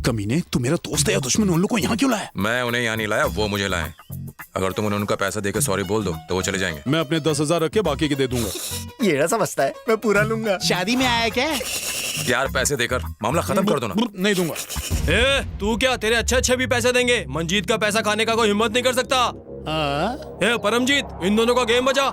कमीने, तू मेरा दोस्त है या दुश्मन? उन लोग को यहाँ क्यों लाया? मैं उन्हें यहाँ नहीं लाया, वो मुझे लाए। अगर तुम उन्हें उनका पैसा देकर सॉरी बोल दो तो वो चले जाएंगे। मैं अपने 10,000 रख के बाकी के दे दूंगा। ये ना समझता है, मैं पूरा लूंगा। शादी में आया क्या? यार पैसे देकर मामला खत्म कर दो ना। नहीं दूंगा। ए, तू क्या, तेरे अच्छे भी पैसे देंगे। मंजीत का पैसा खाने का कोई हिम्मत नहीं कर सकता। ए परमजीत, इन दोनों का गेम बजा।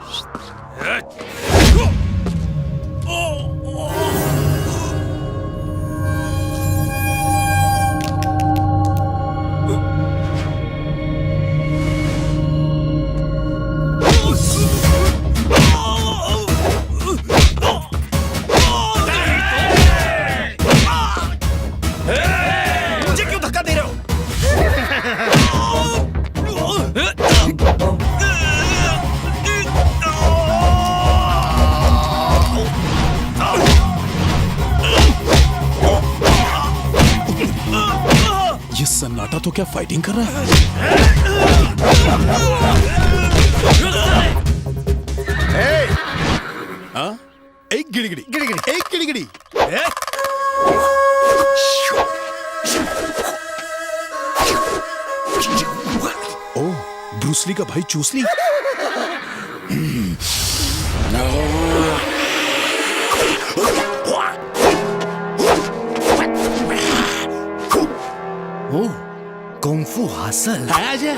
मुझे क्यों धक्का दे रहे हो? ये सन्नाटा तो क्या फाइटिंग कर रहा है? हाँ? एक गिड़गिड़ी गिड़गिड़ी। एक गिड़गिड़ी। ओ, ब्रूसली का भाई चूसली। ओ, कुंफू हासिल। आजा।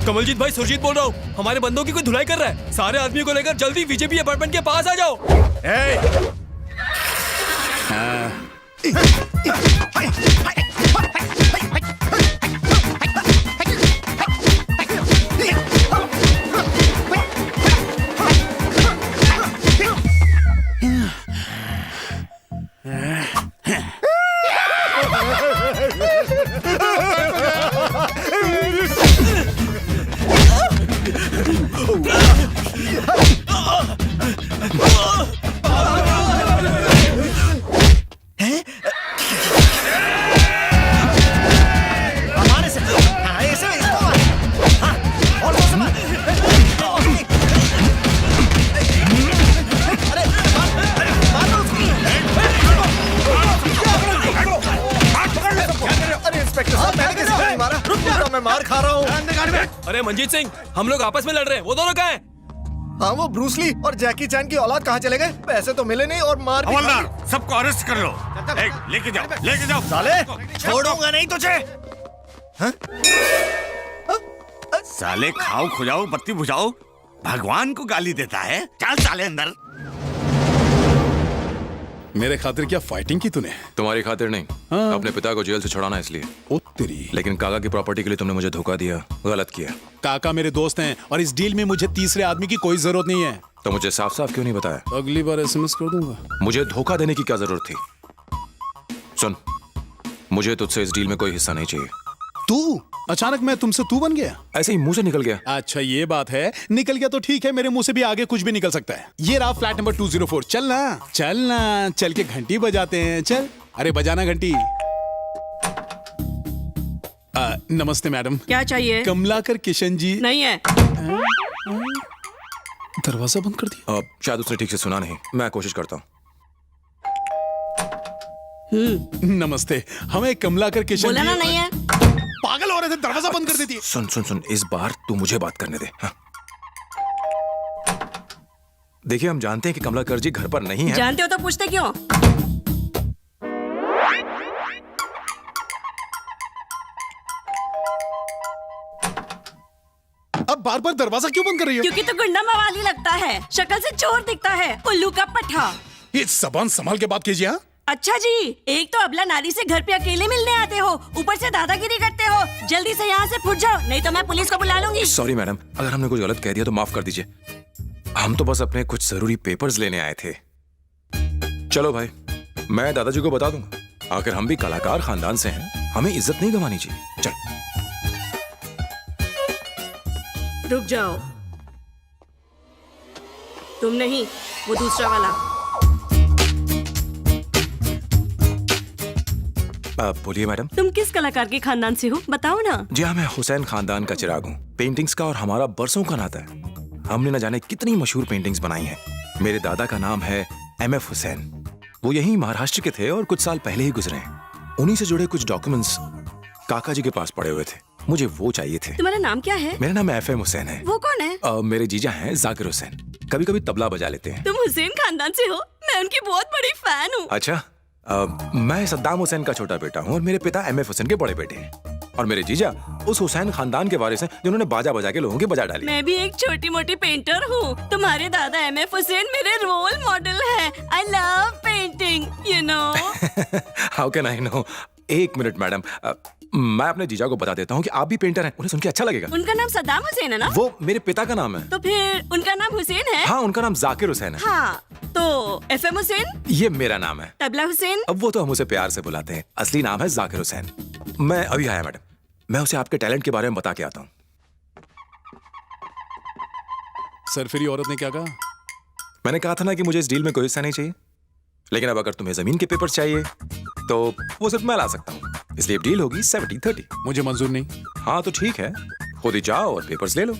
कमलजीत भाई, सुरजीत बोल रहा हूँ। हमारे बंदों की कोई धुलाई कर रहा है। सारे आदमियों को लेकर जल्दी बीजेपी अपार्टमेंट के पास आ जाओ। हमारे से हाँ, ऐसे इसको मार। हाँ, और तो से मार। अरे, मार दो उसको। अरे इंस्पेक्टर साहब, मैंने किसी को नहीं मारा। रुक जाओ, मैं मार खा रहा हूँ। अरे मंजीत सिंह, हम लोग आपस में लड़ रहे हैं। वो दोनों कहाँ हैं? हाँ, वो ब्रूसली और जैकी चैन की औलाद कहाँ चले गए? पैसे तो मिले नहीं और मार भी खा ली। हवलदार, सबको अरेस्ट कर लो। लेके जाओ। साले, छोड़ूंगा नहीं तुझे। साले खाओ खुजाओ बत्ती बुझाओ, भगवान को गाली देता है। चल साले अंदर। मेरे खातिर क्या फाइटिंग की तूने? तुम्हारी खातिर नहीं, हाँ। अपने पिता को जेल से छुड़ाना इसलिए। ओ तेरी। लेकिन काका की प्रॉपर्टी के लिए तुमने मुझे धोखा दिया, गलत किया। काका मेरे दोस्त हैं और इस डील में मुझे तीसरे आदमी की कोई जरूरत नहीं है। तो मुझे साफ साफ क्यों नहीं बताया? अगली बार एसएमएस कर दूंगा। मुझे धोखा देने की क्या जरूरत थी? सुन, मुझे तुझसे इस डील में कोई हिस्सा नहीं चाहिए। तू अचानक मैं तुमसे तू बन गया? ऐसे ही मुंह से निकल गया। अच्छा ये बात है, निकल गया तो ठीक है, मेरे मुंह से भी आगे कुछ भी निकल सकता है। ये रहा फ्लैट नंबर 204। चलना चल के घंटी बजाते हैं। चल, अरे बजाना घंटी। नमस्ते मैडम। क्या चाहिए? कमलाकर किशन जी। नहीं है। दरवाजा बंद कर दिया। शायद उसने ठीक से सुना नहीं, मैं कोशिश करता हूँ। नमस्ते, हमें कमलाकर किशन बोला जी। ना नहीं है। पागल हो रहे थे, दरवाजा बंद कर देती है। सुन, इस बार तू मुझे बात करने दे। हाँ। देखिए, हम जानते हैं कि कमलाकर जी घर पर नहीं है। जानते हो तो पूछते क्यों? अब बार बार दरवाजा क्यों बंद कर रही हो? क्योंकि तो गुंडा मवाली लगता है, शक्ल से चोर दिखता है, उल्लू का पट्टा। ये जबान संभाल के बात कीजिए। हाँ? अच्छा जी, एक तो अबला नारी से घर पे अकेले मिलने आते हो, ऊपर से दादागिरी करते हो। जल्दी से यहाँ से फुट जाओ, नहीं तो मैं पुलिस को बुला लूंगी। सॉरी मैडम, अगर हमने कुछ गलत कह दिया तो माफ कर दीजिए। हम तो बस अपने कुछ जरूरी पेपर्स लेने आए थे। चलो भाई, मैं दादाजी को बता दूंगा। आखिर हम भी कलाकार खानदान से हैं, हमें इज्जत नहीं गंवानी चाहिए। चल। रुक जाओ, तुम नहीं, वो दूसरा वाला। बोलिए मैडम। तुम किस कलाकार के खानदान से हो, बताओ ना। जी हाँ, मैं हुसैन खानदान का चिराग हूँ। पेंटिंग्स का और हमारा बरसों का नाता है। हमने न जाने कितनी मशहूर पेंटिंग्स बनाई हैं। मेरे दादा का नाम है MF हुसैन। वो यहीं महाराष्ट्र के थे और कुछ साल पहले ही गुजरे हैं। उन्हीं से जुड़े कुछ डॉक्यूमेंट्स काका जी के पास पड़े हुए थे, मुझे वो चाहिए थे। तुम्हारा नाम क्या है? मेरा नाम FM हुसैन है। वो कौन है? मेरे जीजा हैं जाकिर हुसैन। कभी कभी तबला बजा लेते हैं। तुम हुसैन खानदान से हो? मैं उनकी बहुत बड़ी फैन हूँ। अच्छा, मैं सद्दाम हुसैन का छोटा बेटा हूँ और मेरे पिता MF हुसैन के बड़े बेटे हैं। और मेरे जीजा उस हुसैन खानदान के वारिस हैं जिन्होंने बाजा बजा के लोगों की बजा डाली। मैं भी एक छोटी मोटी पेंटर हूँ। तुम्हारे दादा MF हुसैन मेरे रोल मॉडल है। I love painting, you know. How can I know? एक मिनट मैडम, मैं अपने जीजा को बता देता हूँ कि आप भी पेंटर हैं, उन्हें सुन के अच्छा लगेगा। उनका नाम सद्दाम हुसैन है ना? वो मेरे पिता का नाम है। तो फिर उनका नाम हुसैन है? हाँ, उनका नाम जाकिर हुसैन है। हाँ, तो FM हुसैन? ये मेरा नाम है। तबला हुसैन? अब वो तो हम उसे प्यार से बुलाते हैं, असली नाम है जाकिर हुसैन। मैं अभी आया मैडम, मैं उसे आपके टैलेंट के बारे में बता के आता हूँ। सरफिरी औरत ने क्या कहा? मैंने कहा था ना कि मुझे इस डील में कोई हिस्सा नहीं चाहिए, लेकिन अब अगर तुम्हें जमीन के पेपर चाहिए तो वो सिर्फ मैं ला सकता हूँ, इसलिए डील होगी 70-30। मुझे मंजूर नहीं। हाँ तो ठीक है, खुद ही जाओ और पेपर्स ले लो।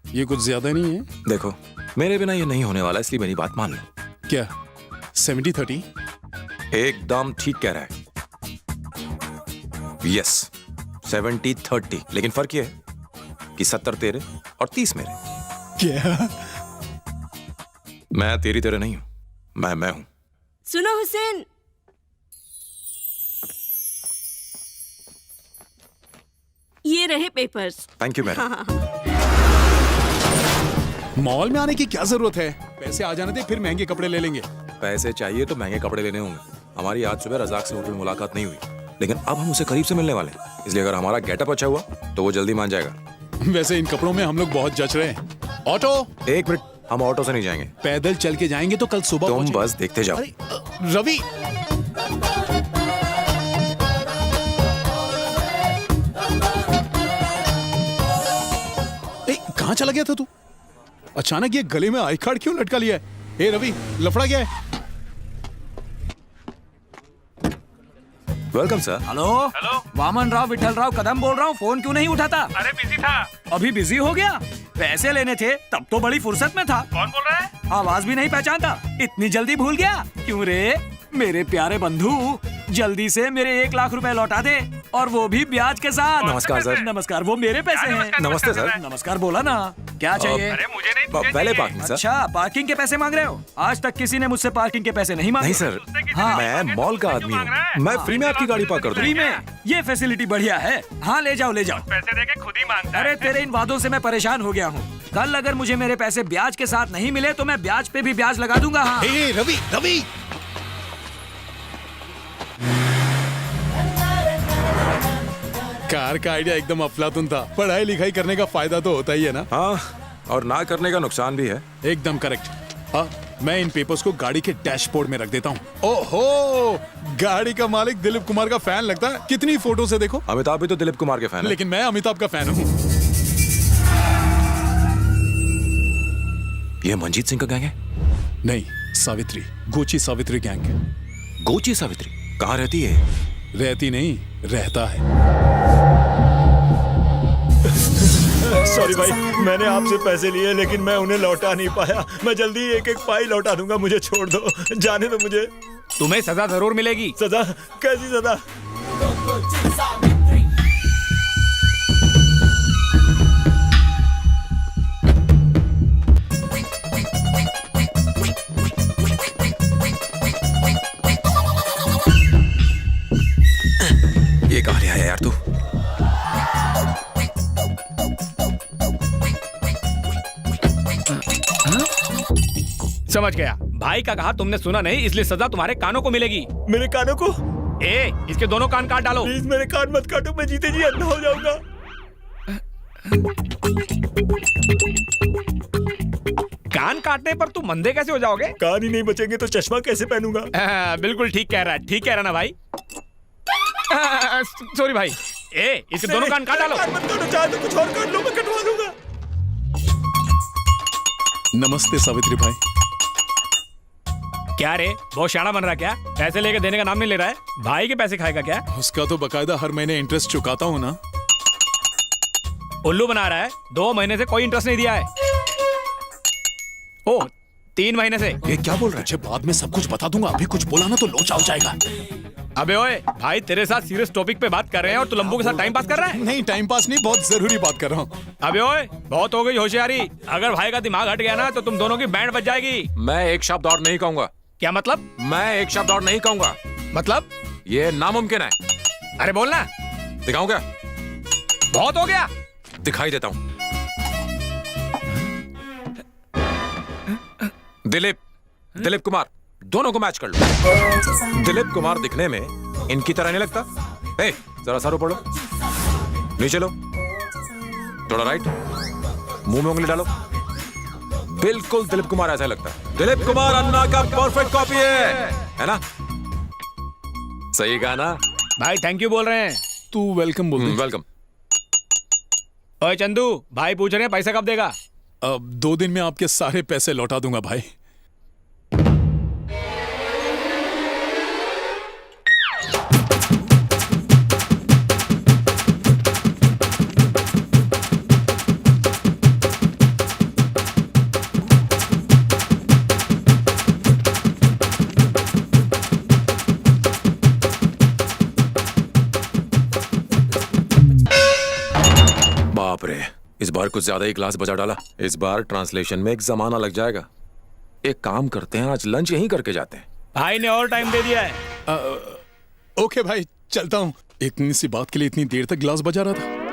ये कुछ ज्यादा नहीं है? देखो, मेरे बिना ये नहीं होने वाला, इसलिए मेरी बात मान लो। क्या 70-30? एकदम ठीक कह रहा है। यस, 70-30, लेकिन फर्क ये है कि 70 तेरे और 30 मेरे। क्या? मैं तेरी तरह नहीं हूं, मैं हूं। सुनो हुसैन, ये रहे papers. Thank you madam. Mall में आने की क्या जरूरत है? पैसे आ जाने दे, फिर महंगे कपड़े ले लेंगे। पैसे चाहिए तो महंगे कपड़े लेने होंगे। हमारी आज सुबह रजाक से होटल में मुलाकात नहीं हुई, लेकिन अब हम उसे करीब से मिलने वाले हैं, इसलिए अगर हमारा गेटअप अच्छा हुआ तो वो जल्दी मान जाएगा। वैसे इन कपड़ों में हम लोग बहुत जच रहे हैं। ऑटो? एक मिनट, हम ऑटो से नहीं जाएंगे, पैदल चल के जाएंगे तो कल सुबह तुम पहुंचेंगे। बस देखते जाओ। अरे रवि, कहाँ चला गया था तू? अचानक ये गले में आई कार्ड क्यों लटका लिया है? ए रवि, लफड़ा क्या है? Welcome sir. Hello, Vaman Rao Vitthal Rao Kadam बोल रहा हूँ। फोन क्यों नहीं उठाता? अरे बिजी था। अभी बिजी हो गया? पैसे लेने थे तब तो बड़ी फुर्सत में था। कौन बोल रहा है? आवाज भी नहीं पहचानता, इतनी जल्दी भूल गया? क्यों रे मेरे प्यारे बंधु, जल्दी से मेरे 1 लाख रुपए लौटा दे, और वो भी ब्याज के साथ। नमस्कार सर। नमस्कार, वो मेरे पैसे हैं। नमस्ते सर। नमस्कार बोला ना, क्या चाहिए? अरे मुझे नहीं, तुझे पहले चाहिए। Parking sir. अच्छा, पार्किंग के पैसे मांग रहे हो? आज तक किसी ने मुझसे पार्किंग के पैसे नहीं मांगे। नहीं सर, हाँ। मैं मॉल का आदमी हूँ, मैं फ्री में आपकी गाड़ी पार्क कर फ्री दूंगा। में? ये फैसिलिटी बढ़िया है। हाँ ले जाओ ले जाओ। पैसे देके खुद ही मांगता अरे है। तेरे इन वादों से मैं परेशान हो गया हूँ। कल अगर मुझे मेरे पैसे ब्याज के साथ नहीं मिले तो मैं ब्याज पे भी ब्याज लगा दूंगा। हाँ। ए रवि, रवि, कार का आइडिया एकदम अफलातुन था। पढ़ाई लिखाई करने का फायदा तो होता ही है ना? हाँ, और ना करने का नुकसान भी है। एकदम करेक्ट। मैं इन पेपर्स को गाड़ी के डैशबोर्ड में रख देता हूँ। ओहो, गाड़ी का मालिक दिलीप कुमार का फैन लगता है। कितनी फोटो से देखो। अमिताभ भी तो दिलीप कुमार के फैन है। लेकिन मैं अमिताभ का फैन हूँ। ये मंजीत सिंह का गैंग है? नहीं, सावित्री, गोची सावित्री गैंग। गोची सावित्री कहाँ रहती है? रहती नहीं, रहता है। सॉरी भाई, मैंने आपसे पैसे लिए लेकिन मैं उन्हें लौटा नहीं पाया। मैं जल्दी एक एक पाई लौटा दूंगा, मुझे छोड़ दो, जाने दो मुझे। तुम्हें सजा जरूर मिलेगी। सजा? कैसी सजा? ये कहाँ ले आया यार तू? समझ गया, भाई का कहा तुमने सुना नहीं, इसलिए सजा तुम्हारे कानों को मिलेगी। मेरे कानों को? ए, इसके दोनों कान काट डालो। प्लीज मेरे कान मत काटो, मैं जीते जी अंधा हो जाऊंगा। कान काटने पर तुम अंधे कैसे हो जाओगे? कान ही नहीं बचेंगे तो चश्मा कैसे पहनूंगा? बिल्कुल ठीक कह रहा है, ठीक कह रहा ना भाई। सॉरी भाई। ए, इसके दोनों कान काट डालो। कान मत काटो, चाहे तो कुछ और काट लो, मैं कटवा दूंगा। नमस्ते सावित्री भाई। क्या रे, बहुत शाना बन रहा क्या? पैसे लेके देने का नाम नहीं ले रहा है। भाई के पैसे खाएगा क्या? उसका तो बकायदा हर महीने इंटरेस्ट चुकाता हूँ ना। उल्लू बना रहा है। 2 महीने से कोई इंटरेस्ट नहीं दिया है। ओ, 3 महीने से। ये क्या बोल रहा है? तुझे बाद में सब कुछ बता दूंगा, अभी कुछ बोला ना तो लोचा हो जाएगा। अबे ओए, भाई तेरे साथ सीरियस टॉपिक पे बात कर रहे हैं और तू लंबू के साथ टाइम पास कर रहा है। नहीं, टाइम पास नहीं, बहुत जरूरी बात कर रहा हूँ। अबे ओए, बहुत हो गई होशियारी। अगर भाई का दिमाग हट गया ना तो तुम दोनों की बैंड बज जाएगी। मैं एक शब्द और नहीं कहूंगा। क्या मतलब? मैं एक शब्द और नहीं कहूंगा। मतलब? ये नामुमकिन है। अरे बोलना। दिखाऊं क्या? बहुत हो गया। दिखाई देता हूं। दिलीप कुमार, दोनों को मैच कर लो। दिलीप कुमार दिखने में इनकी तरह नहीं लगता? ए, जरा सर ऊपर लो, नीचे लो, थोड़ा राइट, मुंह में उंगली डालो। बिल्कुल दिलीप कुमार ऐसा लगता है। दिलीप कुमार अन्ना का परफेक्ट कॉपी है ना? सही कहा ना? भाई थैंक यू बोल रहे हैं। तू वेलकम बोल दे। वेलकम। ओए चंदू, भाई पूछ रहे हैं पैसा कब देगा? अब 2 दिन में आपके सारे पैसे लौटा दूंगा भाई। बाप रे, इस बार कुछ ज्यादा ही ग्लास बजा डाला। इस बार ट्रांसलेशन में एक जमाना लग जाएगा। एक काम करते हैं, आज लंच यहीं करके जाते हैं। भाई ने और टाइम दे दिया है। ओके भाई, चलता हूँ। इतनी सी बात के लिए इतनी देर तक ग्लास बजा रहा था।